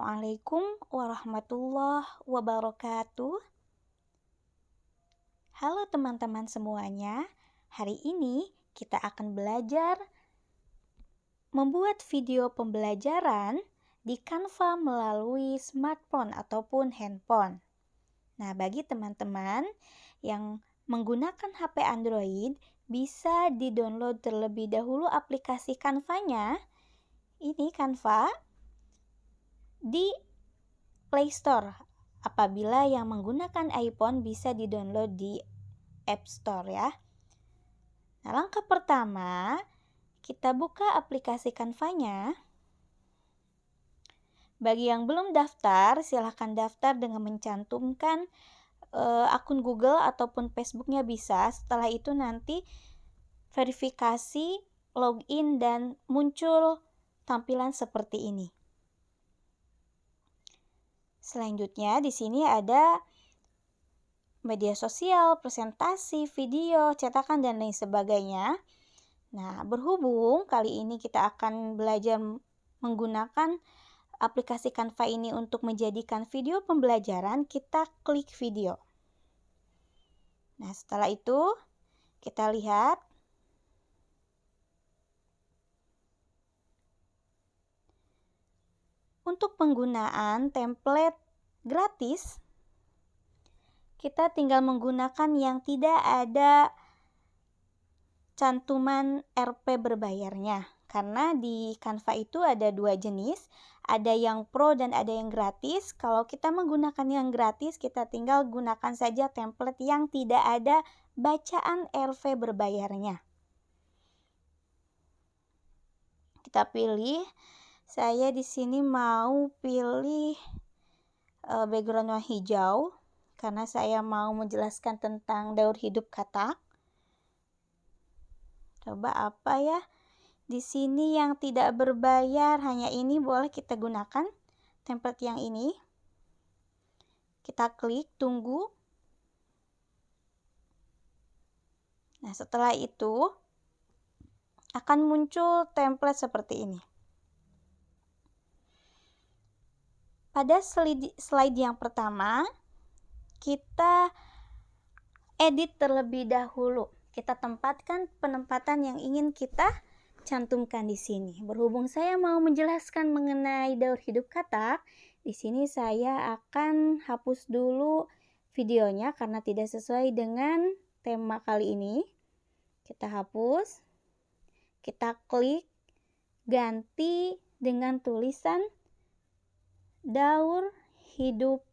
Assalamualaikum warahmatullahi wabarakatuh. Halo teman-teman semuanya, hari ini kita akan belajar membuat video pembelajaran di Canva melalui smartphone ataupun handphone. Nah, bagi teman-teman yang menggunakan HP Android, bisa di-download terlebih dahulu aplikasi Canva-nya. Ini Canva di Play Store. Apabila yang menggunakan iPhone bisa di-download di App Store ya. Nah, langkah pertama, kita buka aplikasi Canva-nya. Bagi yang belum daftar, silahkan daftar dengan mencantumkan akun Google ataupun Facebook-nya bisa. Setelah itu nanti verifikasi, login, dan muncul tampilan seperti ini. Selanjutnya di sini ada media sosial, presentasi, video, cetakan, dan lain sebagainya. Nah, berhubung kali ini kita akan belajar menggunakan aplikasi Canva ini untuk menjadikan video pembelajaran, kita klik video. Nah, setelah itu kita lihat untuk penggunaan template gratis, kita tinggal menggunakan yang tidak ada cantuman RP berbayarnya. Karena di Canva itu ada dua jenis, ada yang pro dan ada yang gratis. Kalau kita menggunakan yang gratis, kita tinggal gunakan saja template yang tidak ada bacaan RP berbayarnya. Kita pilih, saya di sini mau pilih background warna hijau karena saya mau menjelaskan tentang daur hidup katak. Coba apa ya? Di sini yang tidak berbayar, hanya ini boleh kita gunakan. Template yang ini. Kita klik, tunggu. Nah, setelah itu akan muncul template seperti ini. Pada slide yang pertama, kita edit terlebih dahulu. Kita tempatkan penempatan yang ingin kita cantumkan di sini. Berhubung saya mau menjelaskan mengenai daur hidup katak, di sini saya akan hapus dulu videonya karena tidak sesuai dengan tema kali ini. Kita hapus. Kita klik ganti dengan tulisan daur hidup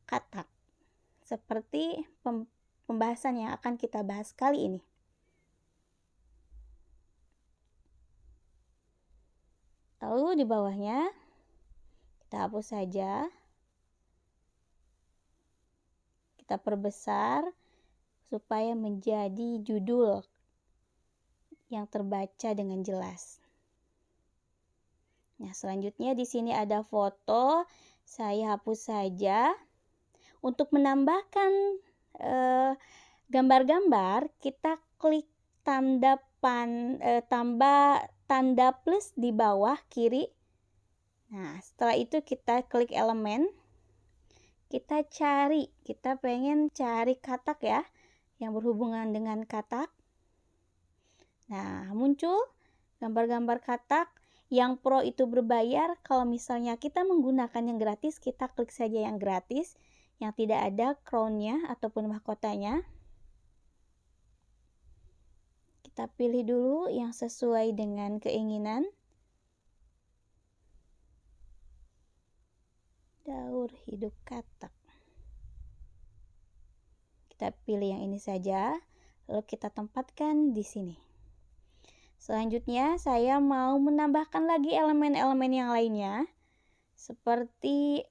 katak. Seperti pembahasan yang akan kita bahas kali ini. Lalu di bawahnya kita hapus saja. Kita perbesar supaya menjadi judul yang terbaca dengan jelas. Nah, selanjutnya di sini ada foto, saya hapus saja. Untuk menambahkan gambar-gambar, kita klik tanda plus di bawah kiri. Nah, setelah itu kita klik elemen. Kita cari, kita pengen cari katak ya, yang berhubungan dengan katak. Nah, muncul gambar-gambar katak. Yang pro itu berbayar. Kalau misalnya kita menggunakan yang gratis, kita klik saja yang gratis, yang tidak ada crown-nya ataupun mahkotanya. Kita pilih dulu yang sesuai dengan keinginan. Daur hidup katak. Kita pilih yang ini saja, lalu kita tempatkan di sini. Selanjutnya saya mau menambahkan lagi elemen-elemen yang lainnya seperti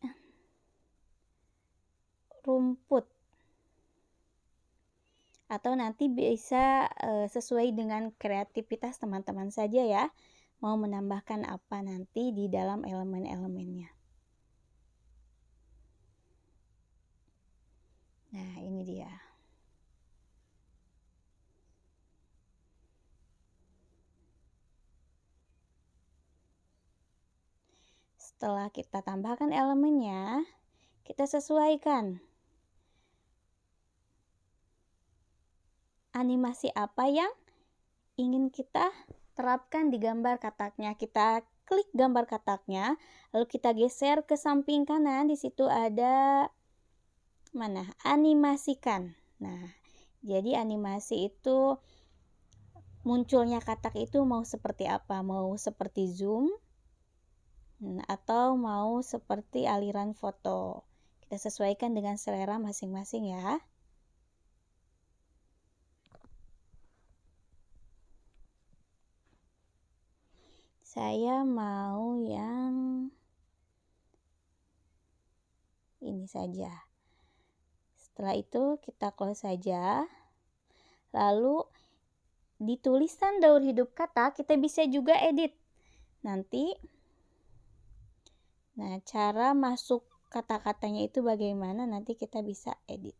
rumput, atau nanti bisa sesuai dengan kreativitas teman-teman saja ya, mau menambahkan apa nanti di dalam elemen-elemennya. Nah, ini dia. Setelah kita tambahkan elemennya, kita sesuaikan animasi apa yang ingin kita terapkan di gambar kataknya. Kita klik gambar kataknya, lalu kita geser ke samping kanan. Di situ ada animasikan. Nah, jadi animasi itu munculnya katak itu mau seperti apa? Mau seperti zoom atau mau seperti aliran foto. Kita sesuaikan dengan selera masing-masing ya. Saya mau yang ini saja. Setelah itu kita close saja. Lalu di tulisan daur hidup kata kita bisa juga edit. Nanti cara masuk kata-katanya itu bagaimana, nanti kita bisa edit.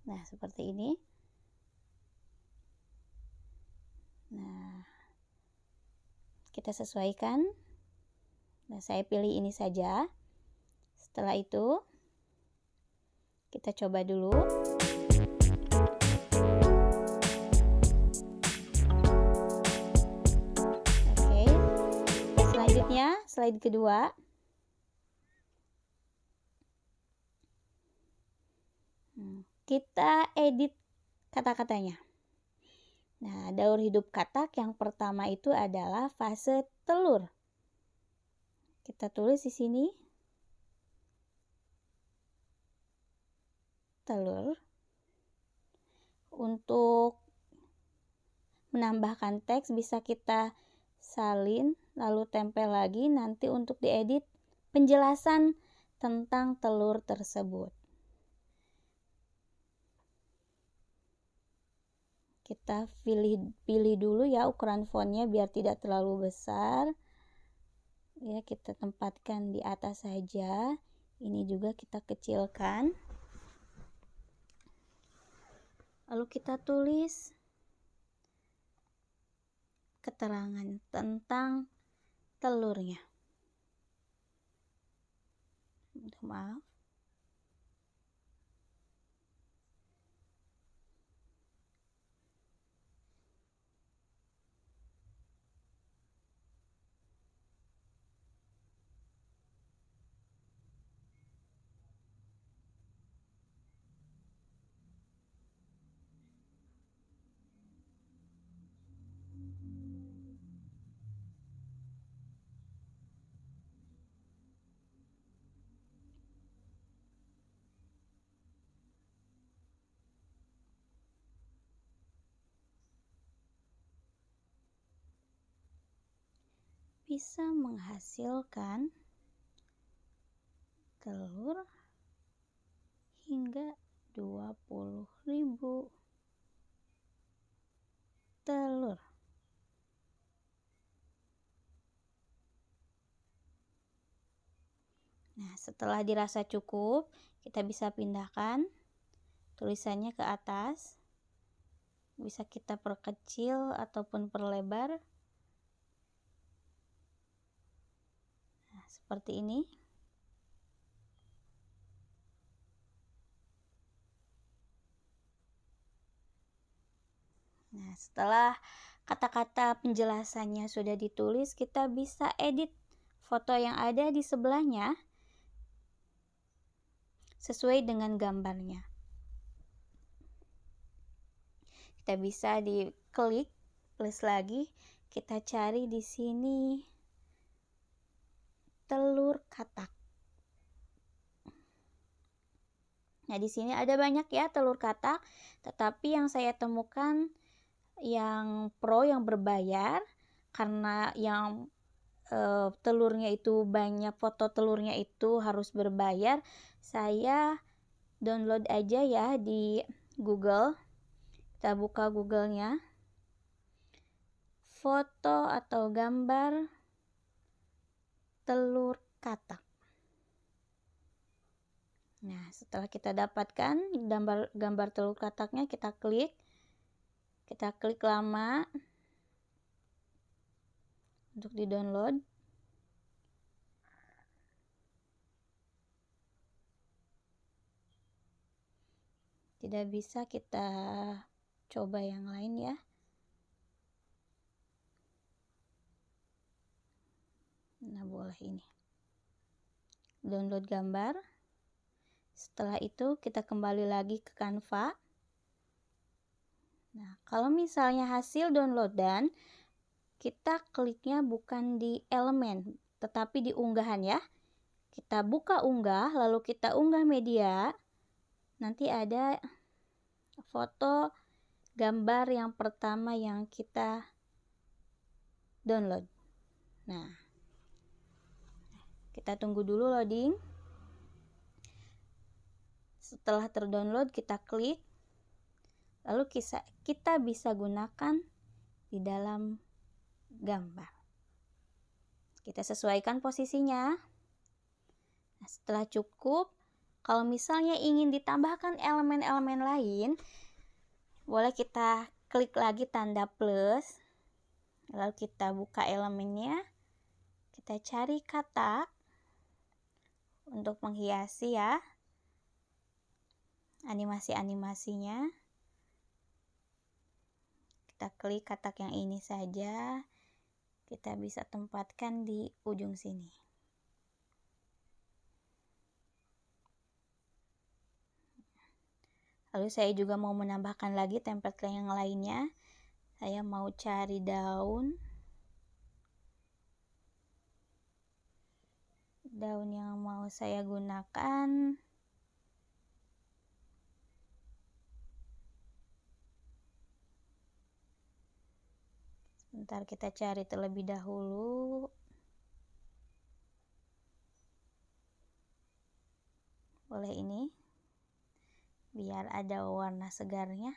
Nah, seperti ini. Nah, kita sesuaikan. Nah, saya pilih ini saja. Setelah itu, kita coba dulu. Oke. Selanjutnya, slide kedua. Kita edit kata-katanya. Nah, daur hidup katak yang pertama itu adalah fase telur. Kita tulis di sini. Telur. Untuk menambahkan teks bisa kita salin lalu tempel lagi. Nanti untuk diedit penjelasan tentang telur tersebut. Kita pilih dulu ya ukuran fontnya biar tidak terlalu besar. Ya, kita tempatkan di atas saja. Ini juga kita kecilkan. Lalu kita tulis keterangan tentang telurnya. Maaf. Bisa menghasilkan telur hingga 20.000 telur. Nah, setelah dirasa cukup, kita bisa pindahkan tulisannya ke atas. Bisa kita perkecil ataupun perlebar. Nah, seperti ini. Nah, setelah kata-kata penjelasannya sudah ditulis, kita bisa edit foto yang ada di sebelahnya sesuai dengan gambarnya. Kita bisa diklik plus lagi, kita cari di sini telur katak. Nah, di sini ada banyak ya telur katak, tetapi yang saya temukan yang pro, yang berbayar, karena yang telurnya itu banyak, foto telurnya itu harus berbayar. Saya download aja ya di Google. Kita buka Google-nya. Foto atau gambar telur katak. Nah, setelah kita dapatkan gambar telur kataknya, kita klik lama untuk di-download. Tidak bisa, kita coba yang lain ya. Nah, boleh ini. Download gambar. Setelah itu kita kembali lagi ke Canva. Nah, kalau misalnya hasil downloadan, kita kliknya bukan di elemen, tetapi di unggahan ya. Kita buka unggah, lalu kita unggah media. Nanti ada foto gambar yang pertama yang kita download. Nah, kita tunggu dulu loading. Setelah terdownload, kita klik. Lalu kita bisa gunakan di dalam gambar. Kita sesuaikan posisinya. Nah, setelah cukup, kalau misalnya ingin ditambahkan elemen-elemen lain, boleh kita klik lagi tanda plus. Lalu kita buka elemennya. Kita cari katak untuk menghiasi ya. Animasi-animasinya. Kita klik katak yang ini saja. Kita bisa tempatkan di ujung sini. Lalu saya juga mau menambahkan lagi template yang lainnya. Saya mau cari daun. Daun yang mau saya gunakan. Sebentar, kita cari terlebih dahulu. Boleh ini. Biar ada warna segarnya.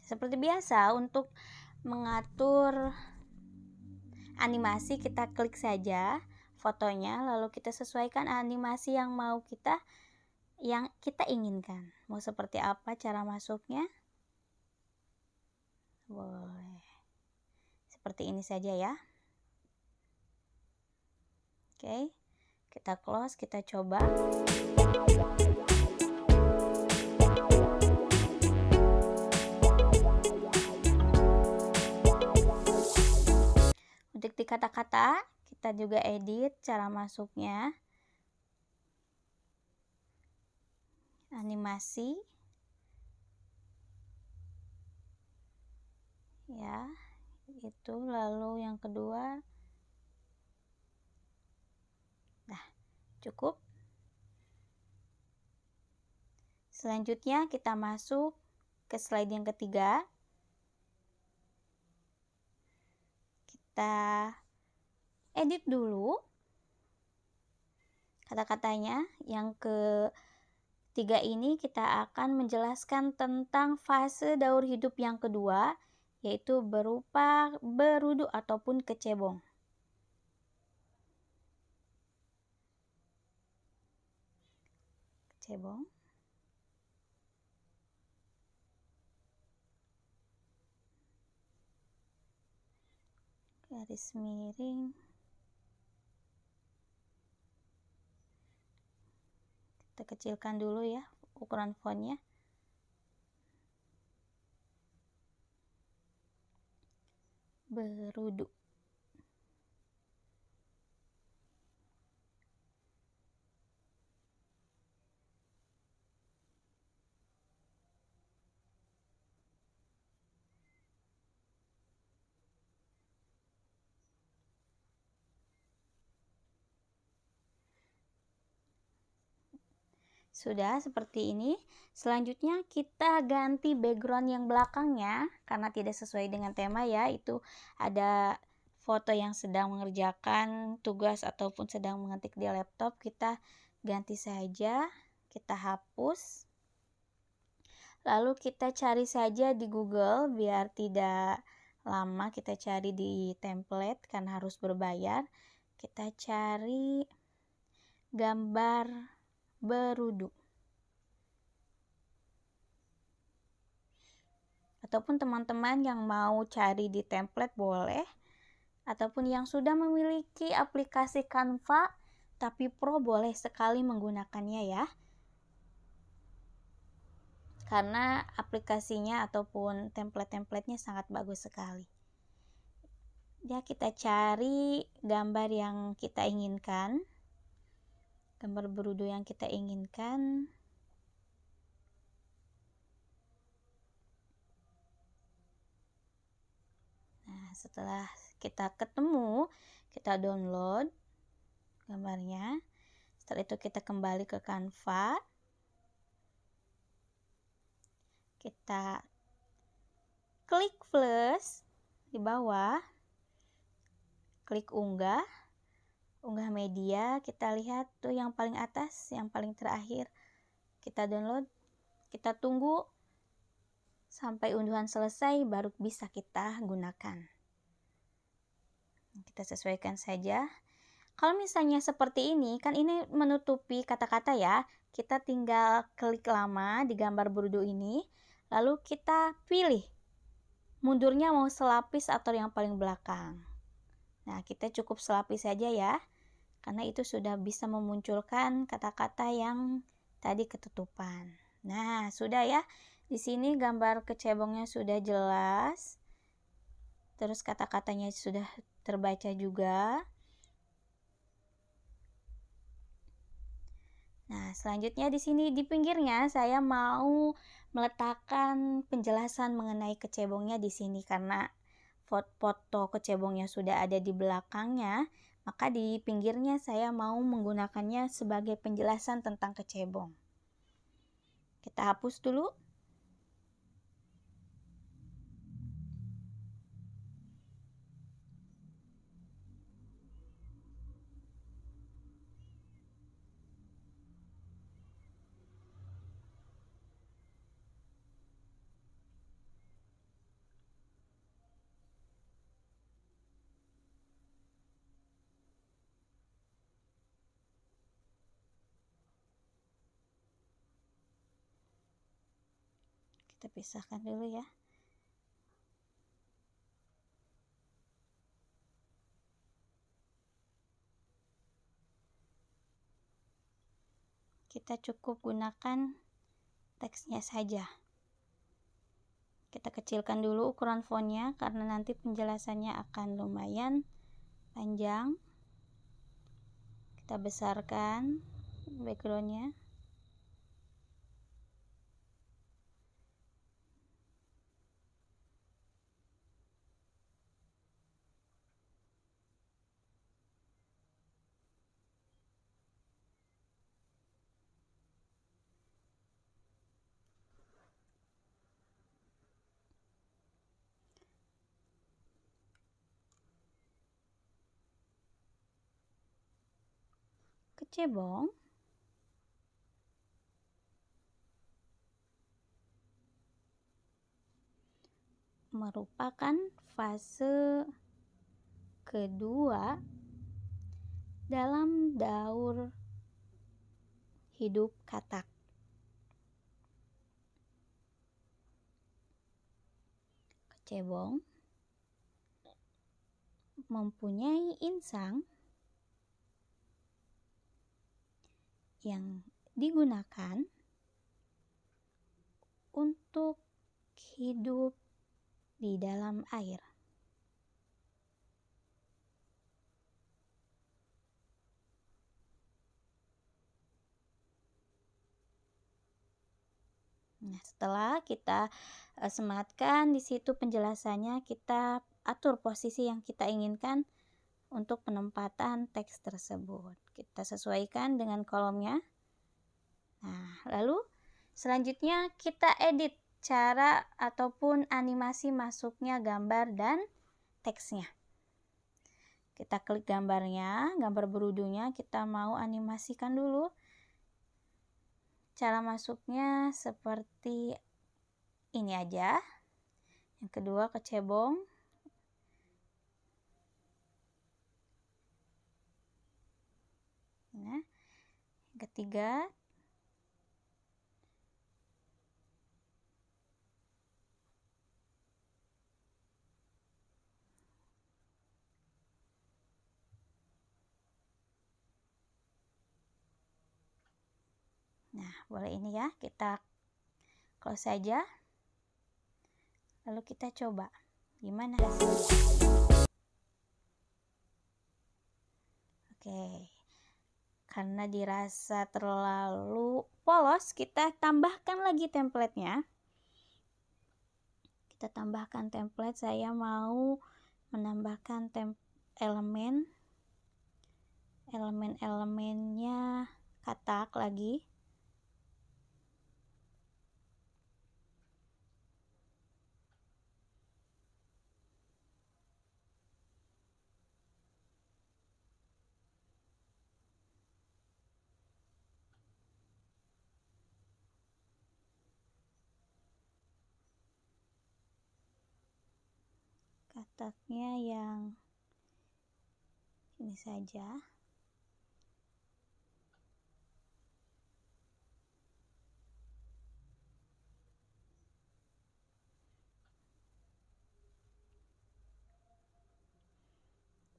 Seperti biasa, untuk mengatur animasi kita klik saja fotonya, lalu kita sesuaikan animasi yang kita inginkan. Mau seperti apa cara masuknya? Boleh seperti ini saja ya. Oke, kita close, kita coba. Untuk di kata-kata, kita juga edit cara masuknya. Animasi. Ya, itu. Lalu yang kedua. Nah, cukup. Selanjutnya kita masuk ke slide yang ketiga. Kita edit dulu kata-katanya. Yang ketiga ini kita akan menjelaskan tentang fase daur hidup yang kedua, yaitu berupa berudu ataupun kecebong. Kecebong. Garis miring. Kita kecilkan dulu ya ukuran fontnya. Berudu. Sudah seperti ini. Selanjutnya kita ganti background yang belakangnya karena tidak sesuai dengan tema ya. Itu ada foto yang sedang mengerjakan tugas ataupun sedang mengetik di laptop. Kita ganti saja. Kita hapus. Lalu kita cari saja di Google biar tidak lama, kita cari di template karena harus berbayar. Kita cari gambar berudu. Ataupun teman-teman yang mau cari di template boleh. Ataupun yang sudah memiliki aplikasi Canva tapi Pro boleh sekali menggunakannya ya. Karena aplikasinya ataupun template-templatenya sangat bagus sekali. Ya, kita cari gambar yang kita inginkan. Gambar berudu yang kita inginkan. Nah, setelah kita ketemu, kita download gambarnya. Setelah itu kita kembali ke Canva. Kita klik plus di bawah. Klik unggah media. Kita lihat tuh yang paling atas, yang paling terakhir. Kita download. Kita tunggu sampai unduhan selesai baru bisa kita gunakan. Kita sesuaikan saja. Kalau misalnya seperti ini, kan ini menutupi kata-kata ya. Kita tinggal klik lama di gambar berudu ini, lalu kita pilih mundurnya mau selapis atau yang paling belakang. Nah, kita cukup selapis saja ya, karena itu sudah bisa memunculkan kata-kata yang tadi ketutupan. Nah, sudah ya. Di sini gambar kecebongnya sudah jelas. Terus kata-katanya sudah terbaca juga. Nah, selanjutnya di sini di pinggirnya saya mau meletakkan penjelasan mengenai kecebongnya di sini karena foto kecebongnya sudah ada di belakangnya, maka di pinggirnya saya mau menggunakannya sebagai penjelasan tentang kecebong. Kita hapus dulu. Kita pisahkan dulu ya. Kita cukup gunakan teksnya saja. Kita kecilkan dulu ukuran fontnya karena nanti penjelasannya akan lumayan panjang. Kita besarkan backgroundnya. Kecebong merupakan fase kedua dalam daur hidup katak. Kecebong mempunyai insang yang digunakan untuk hidup di dalam air. Nah, setelah kita sematkan di situ penjelasannya, kita atur posisi yang kita inginkan untuk penempatan teks tersebut. Kita sesuaikan dengan kolomnya. Nah, lalu selanjutnya kita edit cara ataupun animasi masuknya gambar dan teksnya. Kita klik gambarnya, gambar berudunya, kita mau animasikan dulu. Cara masuknya seperti ini aja. Yang kedua kecebong. Nah, yang ketiga nah, boleh ini ya, kita close saja. Lalu kita coba gimana hasilnya. Oke, karena dirasa terlalu polos, kita tambahkan lagi template-nya. Kita tambahkan template, saya mau menambahkan elemen-elemennya katak lagi. Kataknya yang ini saja.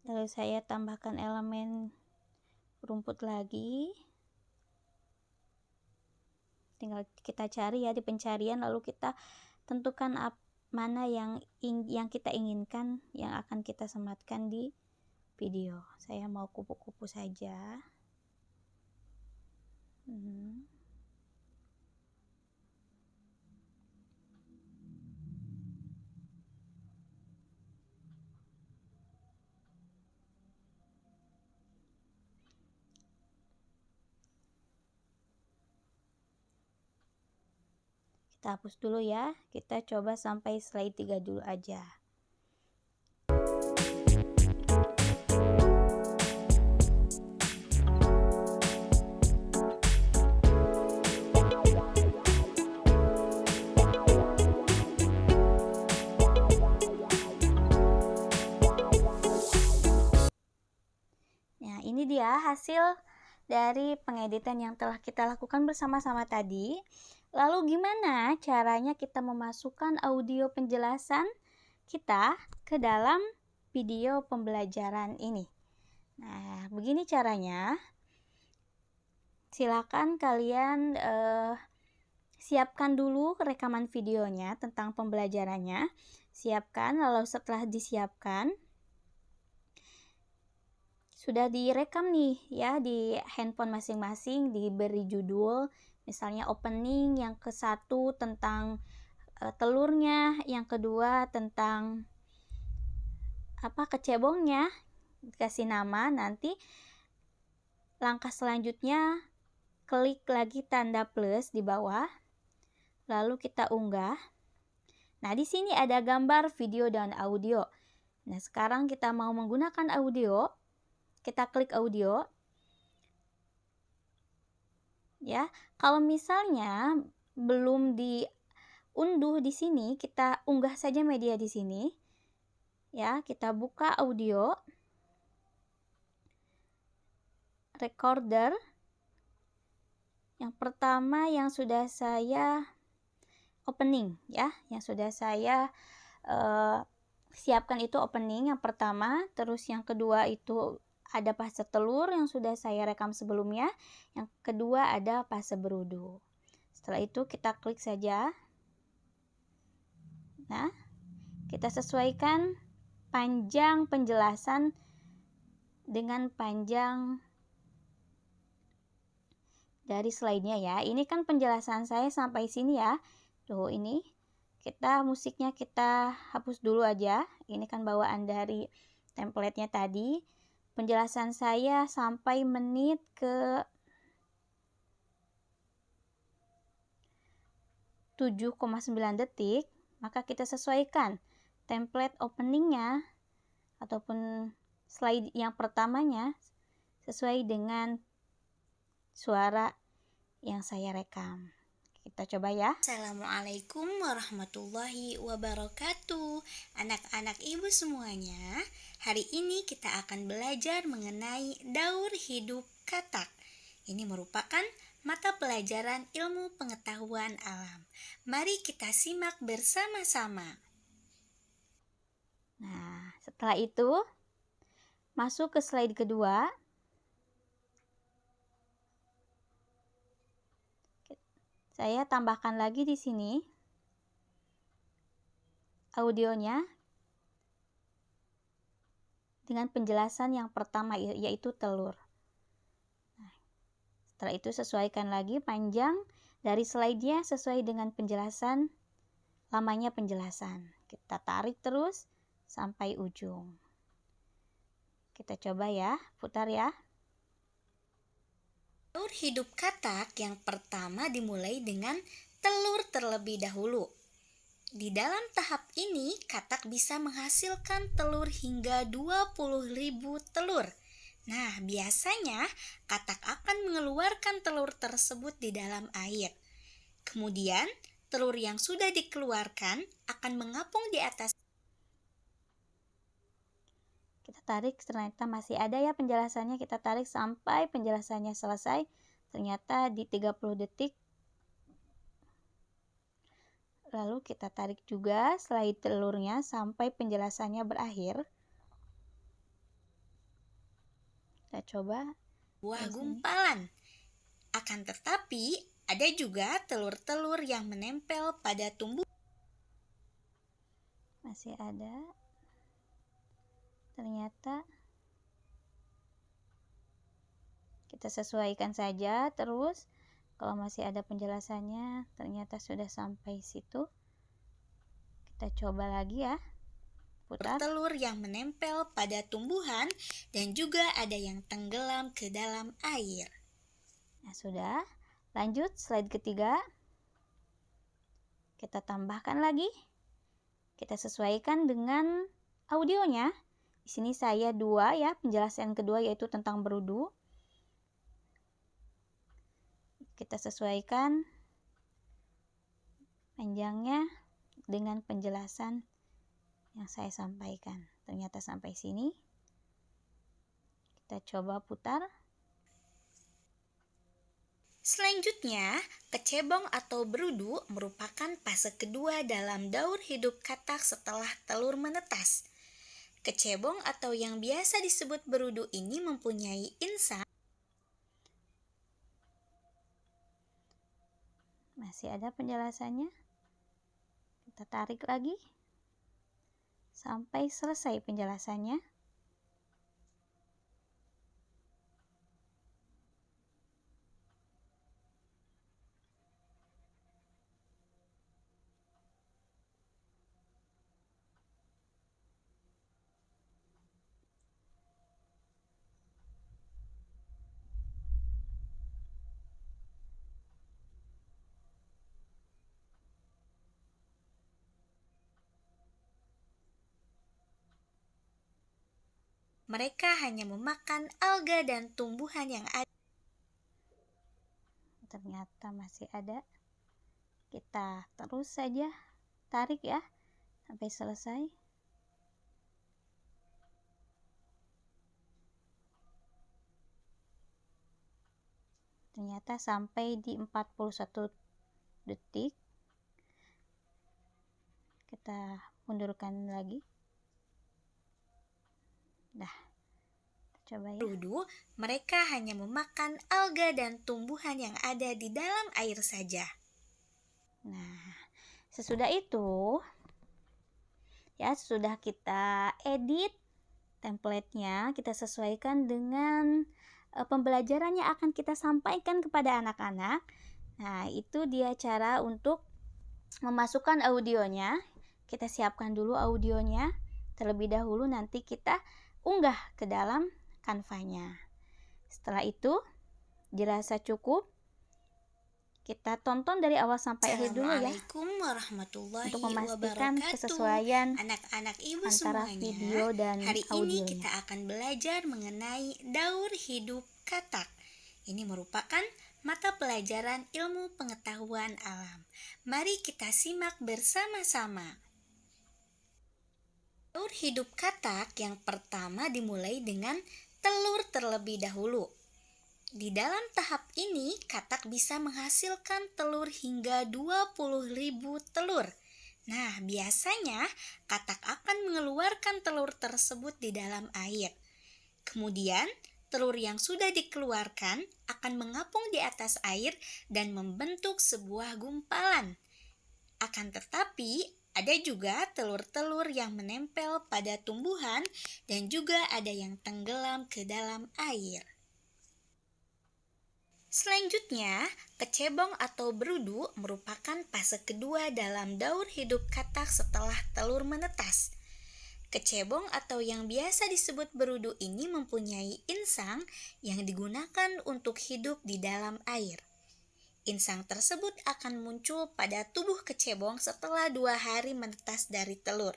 Lalu saya tambahkan elemen rumput lagi. Tinggal kita cari ya di pencarian, lalu kita tentukan mana yang kita inginkan yang akan kita sematkan di video. Saya mau kupu-kupu saja. Kita hapus dulu ya. Kita coba sampai slide 3 dulu aja. Nah, ini dia hasil dari pengeditan yang telah kita lakukan bersama-sama tadi. Lalu gimana caranya kita memasukkan audio penjelasan kita ke dalam video pembelajaran ini? Nah, begini caranya. Silakan kalian siapkan dulu rekaman videonya tentang pembelajarannya. Siapkan, lalu setelah disiapkan, sudah direkam nih ya di handphone masing-masing, diberi judul. Misalnya opening yang ke-1 tentang telurnya, yang kedua tentang kecebongnya, dikasih nama. Nanti langkah selanjutnya klik lagi tanda plus di bawah, lalu kita unggah. Nah, di sini ada gambar, video, dan audio. Nah, sekarang kita mau menggunakan audio, kita klik audio. Ya, kalau misalnya belum diunduh di sini, kita unggah saja media di sini. Ya, kita buka audio, recorder. Yang pertama yang sudah saya opening ya, yang sudah saya siapkan itu opening yang pertama. Terus yang kedua itu ada fase telur yang sudah saya rekam sebelumnya. Yang kedua ada fase berudu. Setelah itu kita klik saja. Nah, kita sesuaikan panjang penjelasan dengan panjang dari slide-nya ya. Ini kan penjelasan saya sampai sini ya. Tuh, ini musiknya kita hapus dulu aja. Ini kan bawaan dari template-nya tadi. Penjelasan saya sampai menit ke 7,9 detik, maka kita sesuaikan template openingnya ataupun slide yang pertamanya sesuai dengan suara yang saya rekam. kita coba ya. Assalamualaikum warahmatullahi wabarakatuh. Anak-anak ibu semuanya, hari ini kita akan belajar mengenai daur hidup katak. Ini merupakan mata pelajaran ilmu pengetahuan alam. Mari kita simak bersama-sama. Nah, setelah itu masuk ke slide kedua. Saya tambahkan lagi di sini audionya dengan penjelasan yang pertama, yaitu telur. Nah, setelah itu sesuaikan lagi panjang dari slide-nya sesuai dengan penjelasan, lamanya penjelasan. Kita tarik terus sampai ujung. Kita coba ya, putar ya. Daur hidup katak yang pertama dimulai dengan telur terlebih dahulu. Di dalam tahap ini, katak bisa menghasilkan telur hingga 20.000 telur. Nah, biasanya katak akan mengeluarkan telur tersebut di dalam air. Kemudian, telur yang sudah dikeluarkan akan mengapung di atas. Kita tarik, ternyata masih ada ya penjelasannya. Kita tarik sampai penjelasannya selesai. Ternyata di 30 detik. Lalu kita tarik juga slide telurnya sampai penjelasannya berakhir. Kita coba Buah gumpalan. Akan tetapi, ada juga telur-telur yang menempel pada tumbuh. Masih ada. Ternyata kita sesuaikan saja terus. Kalau masih ada penjelasannya, ternyata sudah sampai situ. Kita coba lagi ya. Putar. Telur yang menempel pada tumbuhan dan juga ada yang tenggelam ke dalam air. Nah, sudah. Lanjut slide ketiga. Kita tambahkan lagi. Kita sesuaikan dengan audionya. Di sini saya 2 ya, penjelasan kedua yaitu tentang berudu. Kita sesuaikan panjangnya dengan penjelasan yang saya sampaikan. Ternyata sampai sini. Kita coba putar. Selanjutnya, kecebong atau berudu merupakan fase kedua dalam daur hidup katak setelah telur menetas. Kecebong atau yang biasa disebut berudu ini mempunyai insang. Masih ada penjelasannya. Kita tarik lagi sampai selesai penjelasannya. Mereka hanya memakan alga dan tumbuhan yang ada. Ternyata masih ada. Kita terus saja tarik ya sampai selesai. Ternyata sampai di 41 detik. Kita mundurkan lagi. Nah, coba ya. Berudu, mereka hanya memakan alga dan tumbuhan yang ada di dalam air saja. Nah, sesudah itu ya, sudah kita edit template-nya, kita sesuaikan dengan pembelajaran yang akan kita sampaikan kepada anak-anak. Nah, itu dia cara untuk memasukkan audionya. Kita siapkan dulu audionya terlebih dahulu, nanti kita unggah ke dalam Canva-nya. Setelah itu dirasa cukup, kita tonton dari awal sampai akhir dulu ya, Assalamualaikum warahmatullahi untuk memastikan wabarakatuh. kesesuaian Anak-anak ibu antara semuanya, video dan hari audionya. ini kita akan belajar mengenai daur hidup katak. Ini merupakan mata pelajaran ilmu pengetahuan alam. Mari kita simak bersama-sama. Telur hidup katak yang pertama dimulai dengan telur terlebih dahulu. Di dalam tahap ini, katak bisa menghasilkan telur hingga 20.000 telur. Nah, biasanya katak akan mengeluarkan telur tersebut di dalam air. Kemudian, telur yang sudah dikeluarkan akan mengapung di atas air dan membentuk sebuah gumpalan. Akan tetapi, ada juga telur-telur yang menempel pada tumbuhan dan juga ada yang tenggelam ke dalam air. Selanjutnya, kecebong atau berudu merupakan fase kedua dalam daur hidup katak setelah telur menetas. Kecebong atau yang biasa disebut berudu ini mempunyai insang yang digunakan untuk hidup di dalam air. Insang tersebut akan muncul pada tubuh kecebong setelah 2 hari menetas dari telur.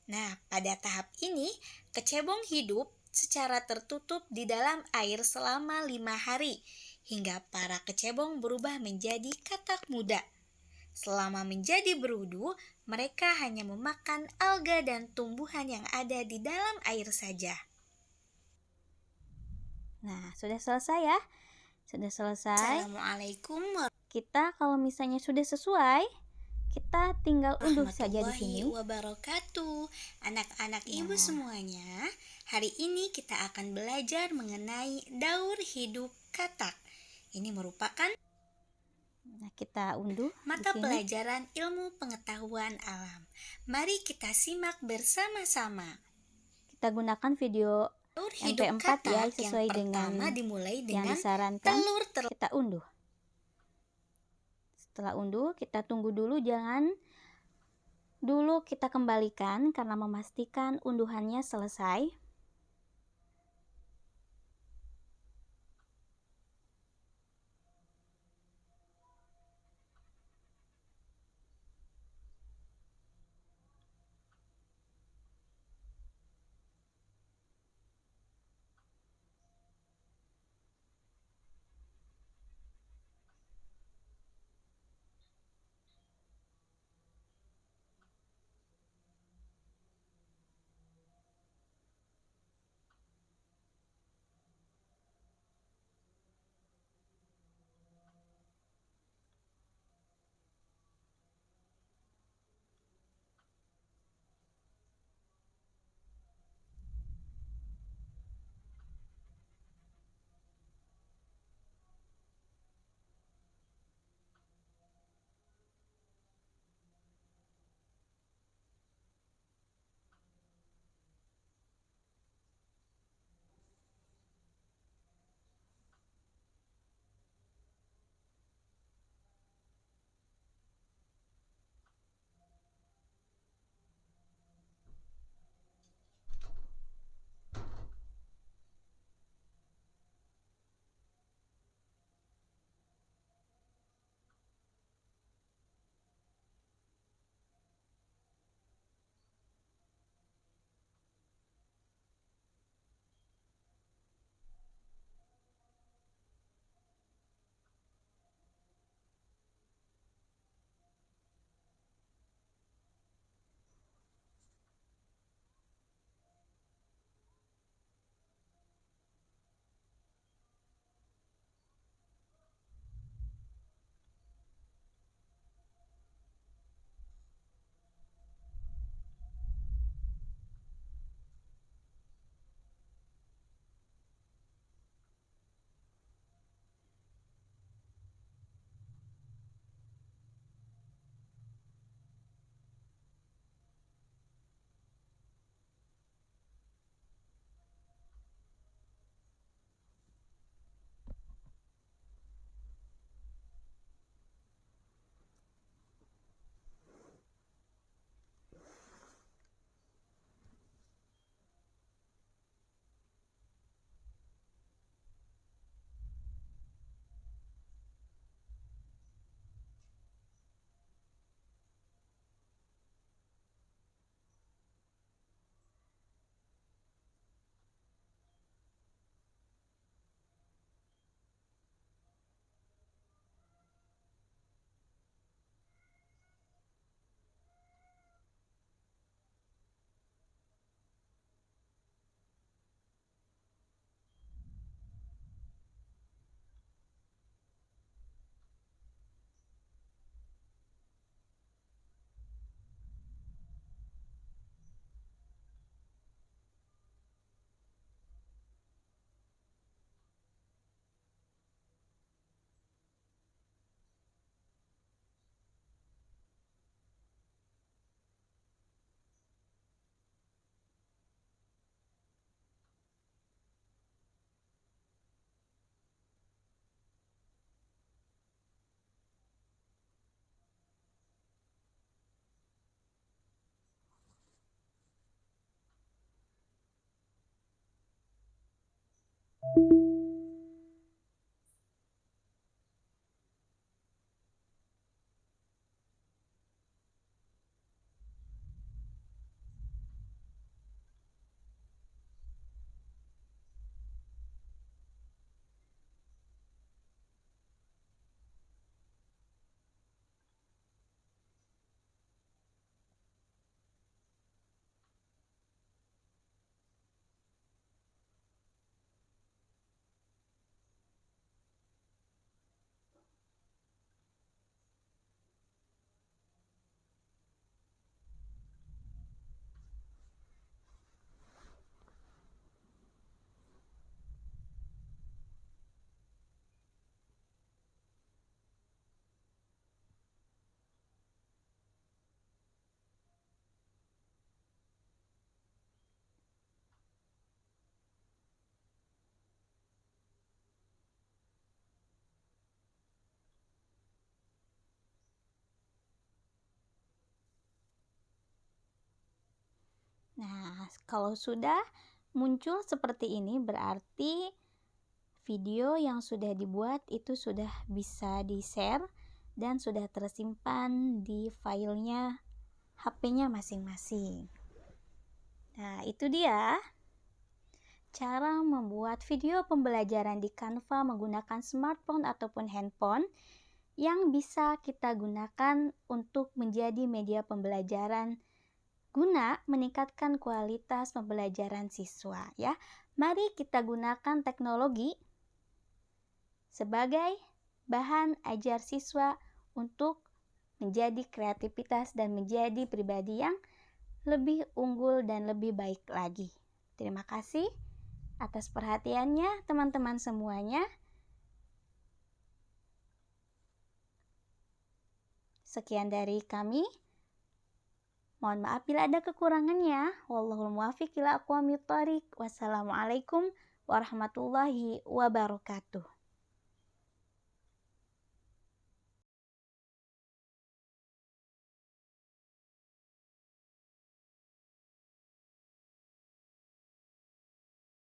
Nah, pada tahap ini, kecebong hidup secara tertutup di dalam air selama 5 hari, hingga para kecebong berubah menjadi katak muda. Selama menjadi berudu, mereka hanya memakan alga dan tumbuhan yang ada di dalam air saja. Nah, sudah selesai ya? Sudah selesai. Assalamualaikum Kita kalau misalnya sudah sesuai, kita tinggal unduh saja di warahmatullahi sini. wabarakatuh. Anak-anak ibu Nah. semuanya, hari ini kita akan belajar mengenai daur hidup katak. Ini merupakan Nah, kita unduh mata di sini. pelajaran ilmu pengetahuan alam. Mari kita simak bersama-sama. Kita gunakan video Telur hidup MP4 katak ya, yang sesuai dengan pertama dimulai yang dengan disarankan. telur Kita unduh. Setelah unduh, kita tunggu dulu, jangan dulu kita kembalikan karena memastikan unduhannya selesai. Nah, kalau sudah muncul seperti ini berarti video yang sudah dibuat itu sudah bisa di-share dan sudah tersimpan di filenya HP-nya masing-masing. Nah, itu dia cara membuat video pembelajaran di Canva menggunakan smartphone ataupun handphone yang bisa kita gunakan untuk menjadi media pembelajaran guna meningkatkan kualitas pembelajaran siswa ya. Mari kita gunakan teknologi sebagai bahan ajar siswa untuk menjadi kreativitas dan menjadi pribadi yang lebih unggul dan lebih baik lagi. Terima kasih atas perhatiannya teman-teman semuanya. Sekian dari kami. Mohon maaf bila ada kekurangannya. Wallahul muwaffiq ila aqwamit thoriq. Wassalamualaikum warahmatullahi wabarakatuh.